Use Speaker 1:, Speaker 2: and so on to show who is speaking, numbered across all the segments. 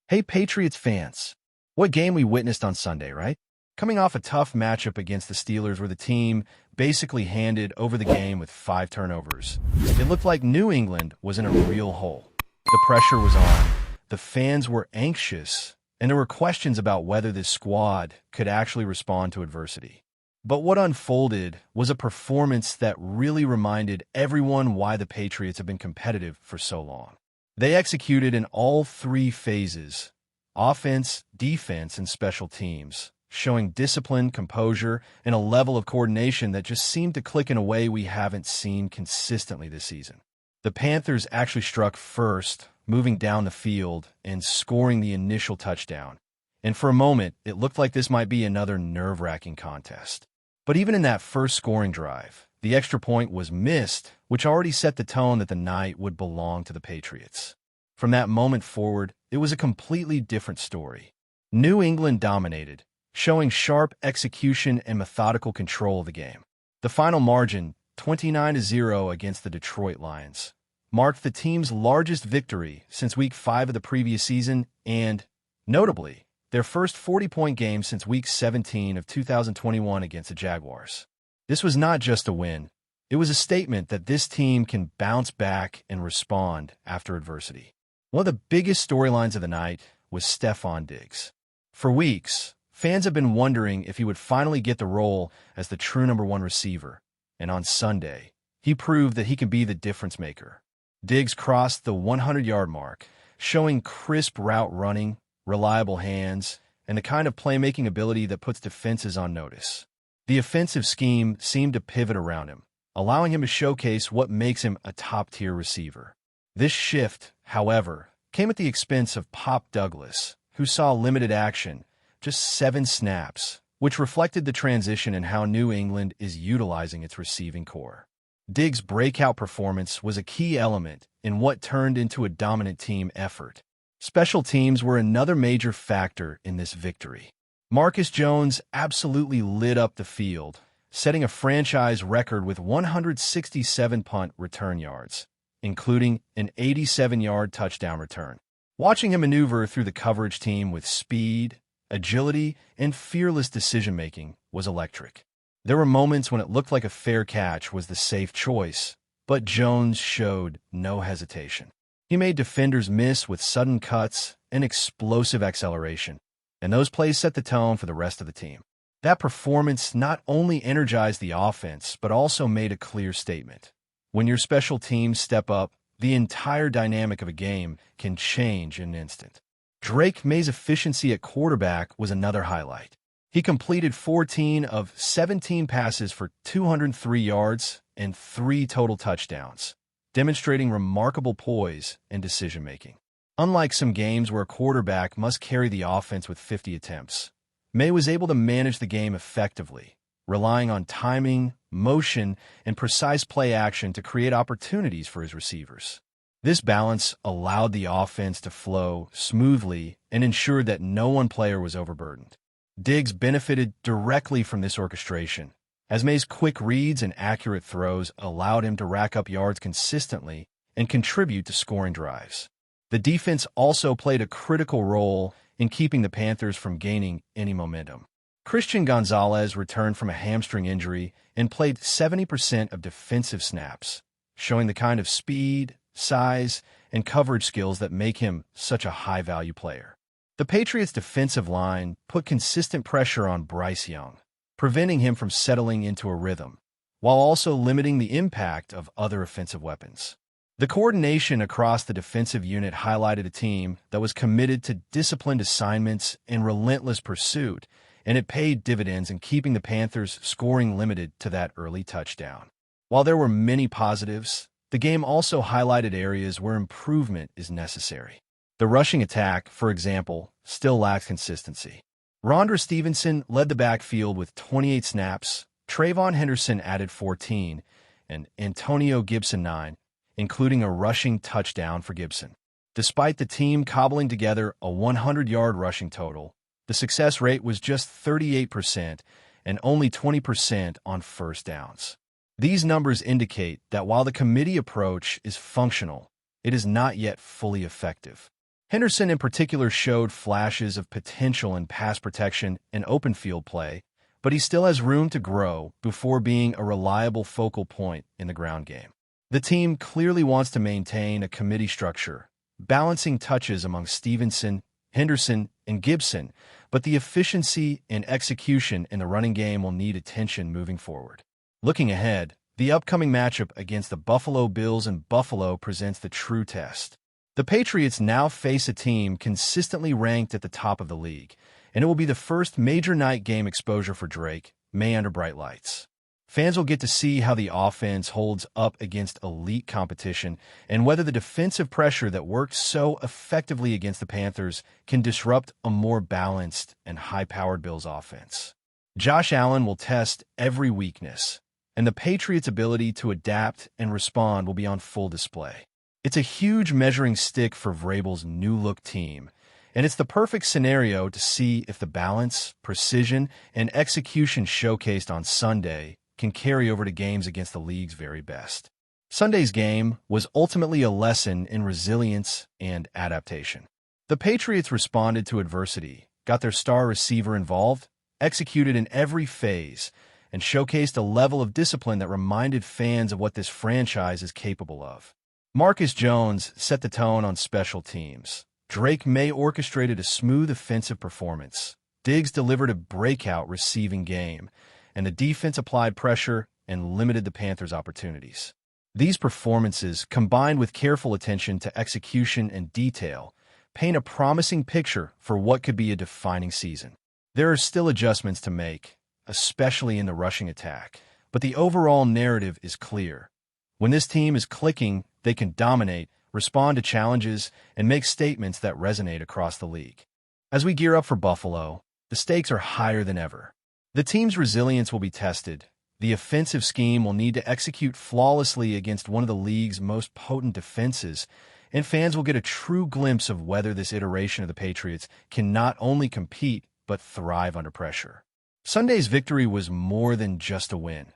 Speaker 1: Hey, Patriots fans. What game we witnessed on Sunday, right? Coming off a tough matchup against the Steelers where the team basically handed over the game with 5 turnovers. It looked like New England was in a real hole. The pressure was on, the fans were anxious, and there were questions about whether this squad could actually respond to adversity. But what unfolded was a performance that really reminded everyone why the Patriots have been competitive for so long. They executed in all 3 phases: offense, defense, and special teams, showing discipline, composure, and a level of coordination that just seemed to click in a way we haven't seen consistently this season. The Panthers actually struck first, moving down the field and scoring the initial touchdown. And for a moment, it looked like this might be another nerve-wracking contest. But even in that first scoring drive, the extra point was missed, which already set the tone that the night would belong to the Patriots. From that moment forward, it was a completely different story. New England dominated, showing sharp execution and methodical control of the game. The final margin, 29-0 against the Detroit Lions, marked the team's largest victory since Week 5 of the previous season and, notably, their first 40-point game since Week 17 of 2021 against the Jaguars. This was not just a win. It was a statement that this team can bounce back and respond after adversity. One of the biggest storylines of the night was Stefon Diggs. For weeks, fans have been wondering if he would finally get the role as the true number 1 receiver, and on Sunday, he proved that he can be the difference maker. Diggs crossed the 100-yard mark, showing crisp route running, reliable hands, and the kind of playmaking ability that puts defenses on notice. The offensive scheme seemed to pivot around him, allowing him to showcase what makes him a top-tier receiver. This shift, however, came at the expense of Pop Douglas, who saw limited action, just 7 snaps, which reflected the transition in how New England is utilizing its receiving core. Diggs' breakout performance was a key element in what turned into a dominant team effort. Special teams were another major factor in this victory. Marcus Jones absolutely lit up the field, setting a franchise record with 167 punt return yards, including an 87-yard touchdown return. Watching him maneuver through the coverage team with speed, agility, and fearless decision-making was electric. There were moments when it looked like a fair catch was the safe choice, but Jones showed no hesitation. He made defenders miss with sudden cuts and explosive acceleration, and those plays set the tone for the rest of the team. That performance not only energized the offense, but also made a clear statement. When your special teams step up, the entire dynamic of a game can change in an instant. Drake May's efficiency at quarterback was another highlight. He completed 14 of 17 passes for 203 yards and 3 total touchdowns, demonstrating remarkable poise and decision-making. Unlike some games where a quarterback must carry the offense with 50 attempts, May was able to manage the game effectively, relying on timing, motion, and precise play action to create opportunities for his receivers. This balance allowed the offense to flow smoothly and ensured that no one player was overburdened. Diggs benefited directly from this orchestration, as May's quick reads and accurate throws allowed him to rack up yards consistently and contribute to scoring drives. The defense also played a critical role in keeping the Panthers from gaining any momentum. Christian Gonzalez returned from a hamstring injury and played 70% of defensive snaps, showing the kind of speed, size, and coverage skills that make him such a high-value player. The Patriots' defensive line put consistent pressure on Bryce Young, preventing him from settling into a rhythm, while also limiting the impact of other offensive weapons. The coordination across the defensive unit highlighted a team that was committed to disciplined assignments and relentless pursuit, and it paid dividends in keeping the Panthers' scoring limited to that early touchdown. While there were many positives, the game also highlighted areas where improvement is necessary. The rushing attack, for example, still lacks consistency. Rondre Stevenson led the backfield with 28 snaps, Trayvon Henderson added 14, and Antonio Gibson 9, including a rushing touchdown for Gibson. Despite the team cobbling together a 100-yard rushing total, the success rate was just 38% and only 20% on first downs. These numbers indicate that while the committee approach is functional, it is not yet fully effective. Henderson in particular showed flashes of potential in pass protection and open field play, but he still has room to grow before being a reliable focal point in the ground game. The team clearly wants to maintain a committee structure, balancing touches among Stevenson, Henderson, and Gibson, but the efficiency and execution in the running game will need attention moving forward. Looking ahead, the upcoming matchup against the Buffalo Bills in Buffalo presents the true test. The Patriots now face a team consistently ranked at the top of the league, and it will be the first major night game exposure for Drake, May under bright lights. Fans will get to see how the offense holds up against elite competition and whether the defensive pressure that worked so effectively against the Panthers can disrupt a more balanced and high-powered Bills offense. Josh Allen will test every weakness, and the Patriots' ability to adapt and respond will be on full display. It's a huge measuring stick for Vrabel's new-look team, and it's the perfect scenario to see if the balance, precision, and execution showcased on Sunday can carry over to games against the league's very best. Sunday's game was ultimately a lesson in resilience and adaptation. The Patriots responded to adversity, got their star receiver involved, executed in every phase, and showcased a level of discipline that reminded fans of what this franchise is capable of. Marcus Jones set the tone on special teams. Drake May orchestrated a smooth offensive performance. Diggs delivered a breakout receiving game, and the defense applied pressure and limited the Panthers' opportunities. These performances, combined with careful attention to execution and detail, paint a promising picture for what could be a defining season. There are still adjustments to make, especially in the rushing attack, but the overall narrative is clear. When this team is clicking, they can dominate, respond to challenges, and make statements that resonate across the league. As we gear up for Buffalo, the stakes are higher than ever. The team's resilience will be tested. The offensive scheme will need to execute flawlessly against one of the league's most potent defenses, and fans will get a true glimpse of whether this iteration of the Patriots can not only compete but thrive under pressure. Sunday's victory was more than just a win.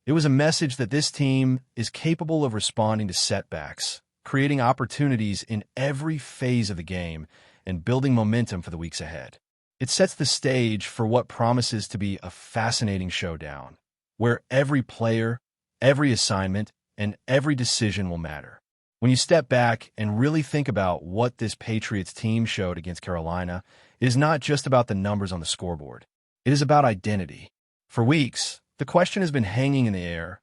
Speaker 1: It was a message that this team is capable of responding to setbacks, creating opportunities in every phase of the game, and building momentum for the weeks ahead. It sets the stage for what promises to be a fascinating showdown, where every player, every assignment, and every decision will matter. When you step back and really think about what this Patriots team showed against Carolina, it is not just about the numbers on the scoreboard. It is about identity. For weeks, the question has been hanging in the air: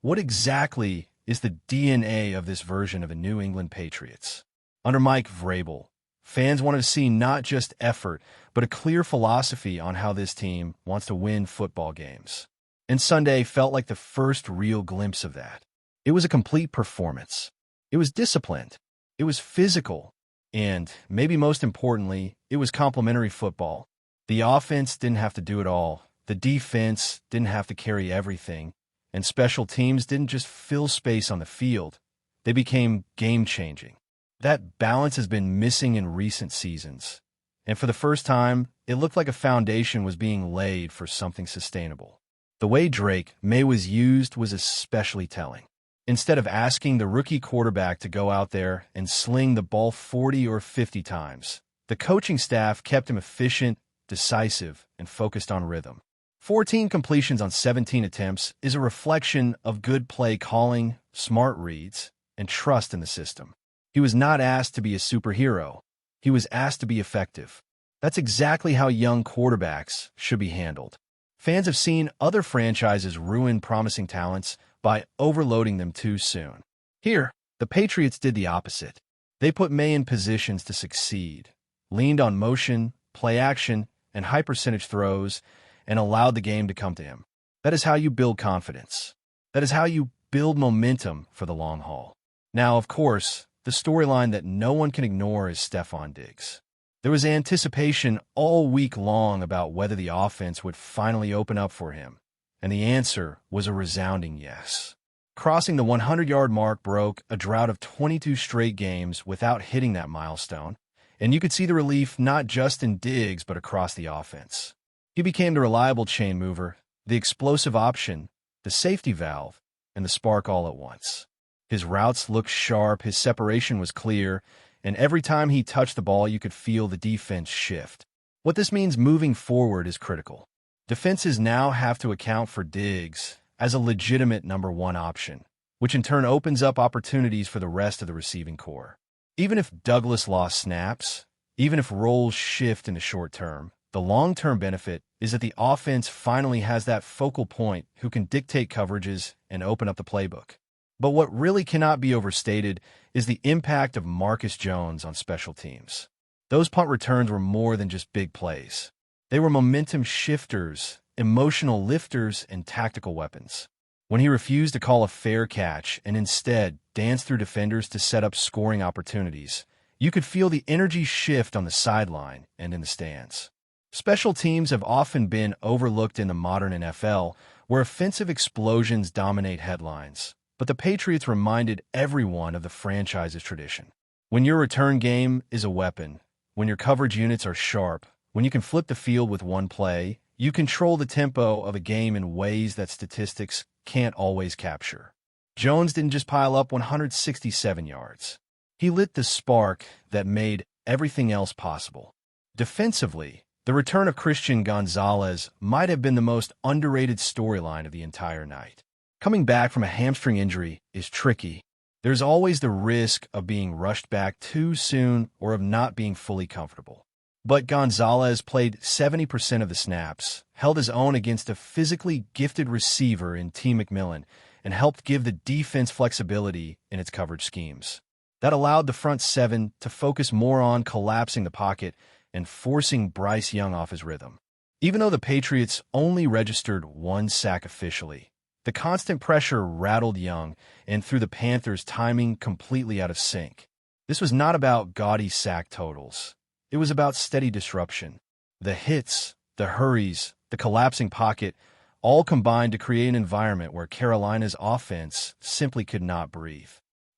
Speaker 1: what exactly is the DNA of this version of the New England Patriots? Under Mike Vrabel, fans wanted to see not just effort, but a clear philosophy on how this team wants to win football games. And Sunday felt like the first real glimpse of that. It was a complete performance. It was disciplined. It was physical. And, maybe most importantly, it was complementary football. The offense didn't have to do it all. The defense didn't have to carry everything. And special teams didn't just fill space on the field. They became game-changing. That balance has been missing in recent seasons. And for the first time, it looked like a foundation was being laid for something sustainable. The way Drake May was used was especially telling. Instead of asking the rookie quarterback to go out there and sling the ball 40 or 50 times, the coaching staff kept him efficient, decisive, and focused on rhythm. 14 completions on 17 attempts is a reflection of good play calling, smart reads, and trust in the system. He was not asked to be a superhero. He was asked to be effective. That's exactly how young quarterbacks should be handled. Fans have seen other franchises ruin promising talents by overloading them too soon. Here, the Patriots did the opposite. They put May in positions to succeed, leaned on motion, play action, and high percentage throws, and allowed the game to come to him. That is how you build confidence. That is how you build momentum for the long haul. Now, of course, the storyline that no one can ignore is Stefon Diggs. There was anticipation all week long about whether the offense would finally open up for him, and the answer was a resounding yes. Crossing the 100-yard mark broke a drought of 22 straight games without hitting that milestone, and you could see the relief not just in Diggs but across the offense. He became the reliable chain mover, the explosive option, the safety valve, and the spark all at once. His routes looked sharp, his separation was clear, and every time he touched the ball, you could feel the defense shift. What this means moving forward is critical. Defenses now have to account for Diggs as a legitimate number one option, which in turn opens up opportunities for the rest of the receiving core. Even if Douglas lost snaps, even if roles shift in the short term, the long-term benefit is that the offense finally has that focal point who can dictate coverages and open up the playbook. But what really cannot be overstated is the impact of Marcus Jones on special teams. Those punt returns were more than just big plays. They were momentum shifters, emotional lifters, and tactical weapons. When he refused to call a fair catch and instead danced through defenders to set up scoring opportunities, you could feel the energy shift on the sideline and in the stands. Special teams have often been overlooked in the modern NFL, where offensive explosions dominate headlines. But the Patriots reminded everyone of the franchise's tradition. When your return game is a weapon, when your coverage units are sharp, when you can flip the field with one play, you control the tempo of a game in ways that statistics can't always capture. Jones didn't just pile up 167 yards. He lit the spark that made everything else possible. Defensively, the return of Christian Gonzalez might have been the most underrated storyline of the entire night. Coming back from a hamstring injury is tricky. There's always the risk of being rushed back too soon or of not being fully comfortable. But Gonzalez played 70% of the snaps, held his own against a physically gifted receiver in T. McMillan, and helped give the defense flexibility in its coverage schemes. That allowed the front seven to focus more on collapsing the pocket and forcing Bryce Young off his rhythm. Even though the Patriots only registered one sack officially, the constant pressure rattled Young and threw the Panthers' timing completely out of sync. This was not about gaudy sack totals. It was about steady disruption. The hits, the hurries, the collapsing pocket all combined to create an environment where Carolina's offense simply could not breathe.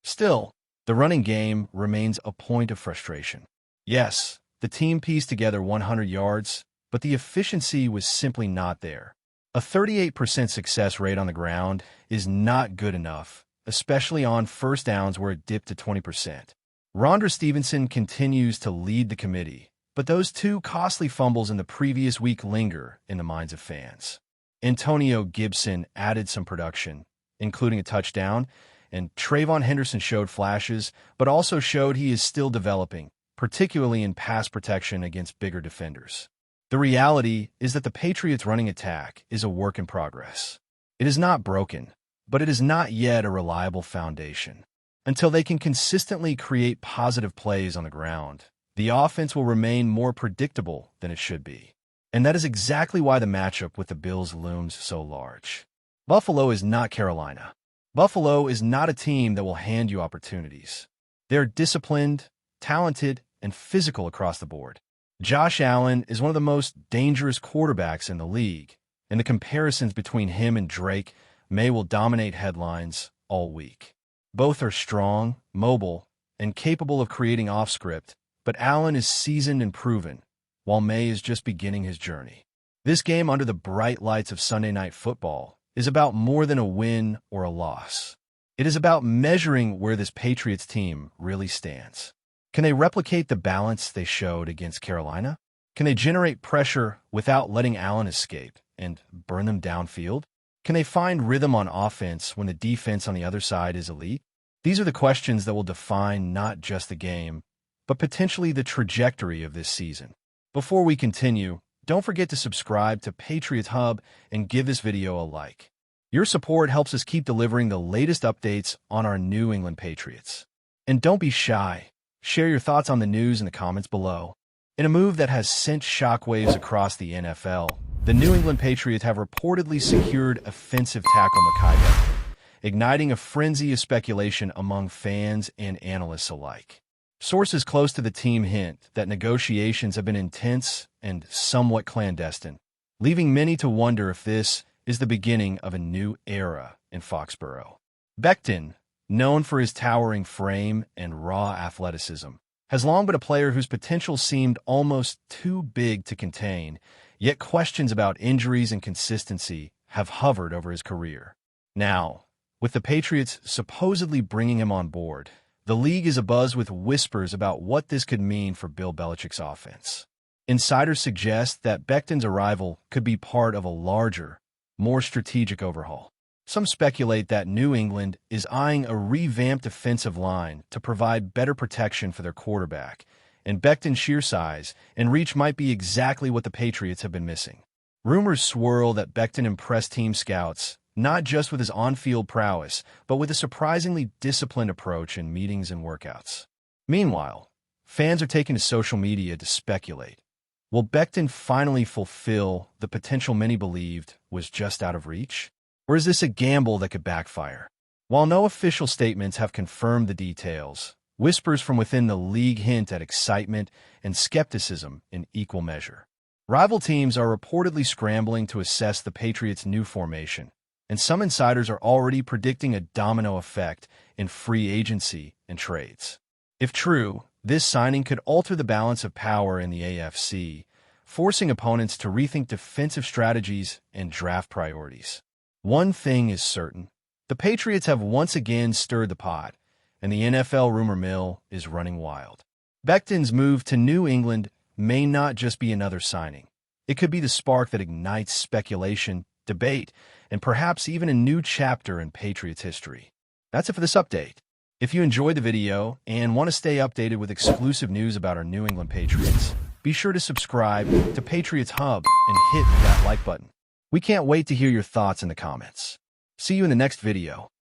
Speaker 1: Still, the running game remains a point of frustration. Yes, the team pieced together 100 yards, but the efficiency was simply not there. A 38% success rate on the ground is not good enough, especially on first downs where it dipped to 20%. Rondre Stevenson continues to lead the committee, but those two costly fumbles in the previous week linger in the minds of fans. Antonio Gibson added some production, including a touchdown, and Trayvon Henderson showed flashes, but also showed he is still developing, particularly in pass protection against bigger defenders. The reality is that the Patriots' running attack is a work in progress. It is not broken, but it is not yet a reliable foundation. Until they can consistently create positive plays on the ground, the offense will remain more predictable than it should be. And that is exactly why the matchup with the Bills looms so large. Buffalo is not Carolina. Buffalo is not a team that will hand you opportunities. They're disciplined, talented, and physical across the board. Josh Allen is one of the most dangerous quarterbacks in the league, and the comparisons between him and Drake will dominate headlines all week. Both are strong, mobile, and capable of creating off-script, but Allen is seasoned and proven, while May is just beginning his journey. This game under the bright lights of Sunday Night Football is about more than a win or a loss. It is about measuring where this Patriots team really stands. Can they replicate the balance they showed against Carolina? Can they generate pressure without letting Allen escape and burn them downfield? Can they find rhythm on offense when the defense on the other side is elite? These are the questions that will define not just the game, but potentially the trajectory of this season. Before we continue, don't forget to subscribe to Patriots Hub and give this video a like. Your support helps us keep delivering the latest updates on our New England Patriots. And don't be shy. Share your thoughts on the news in the comments below. In a move that has sent shockwaves across the NFL, the New England Patriots have reportedly secured offensive tackle MEKHI Becton, igniting a frenzy of speculation among fans and analysts alike. Sources close to the team hint that negotiations have been intense and somewhat clandestine, leaving many to wonder if this is the beginning of a new era in Foxborough. BECTON, known for his towering frame and raw athleticism, has long been a player whose potential seemed almost too big to contain, yet questions about injuries and consistency have hovered over his career. Now, with the Patriots supposedly bringing him on board, The league is abuzz with whispers about what this could mean for Bill Belichick's offense. Insiders suggest that BECTON's arrival could be part of a larger, more strategic overhaul. Some speculate that New England is eyeing a revamped offensive line to provide better protection for their quarterback, and BECTON's sheer size and reach might be exactly what the Patriots have been missing. Rumors swirl that BECTON impressed team scouts not just with his on-field prowess, but with a surprisingly disciplined approach in meetings and workouts. Meanwhile, fans are taking to social media to speculate. Will BECTON finally fulfill the potential many believed was just out of reach? Or is this a gamble that could backfire? While no official statements have confirmed the details, whispers from within the league hint at excitement and skepticism in equal measure. Rival teams are reportedly scrambling to assess the Patriots' new formation, and some insiders are already predicting a domino effect in free agency and trades. If true, this signing could alter the balance of power in the AFC, forcing opponents to rethink defensive strategies and draft priorities. One thing is certain: the Patriots have once again stirred the pot, and the NFL rumor mill is running wild. BECTON's move to New England may not just be another signing. It could be the spark that ignites speculation, debate, and perhaps even a new chapter in Patriots history. That's it for this update. If you enjoyed the video and want to stay updated with exclusive news about our New England Patriots, be sure to subscribe to Patriots Hub and hit that like button. We can't wait to hear your thoughts in the comments. See you in the next video.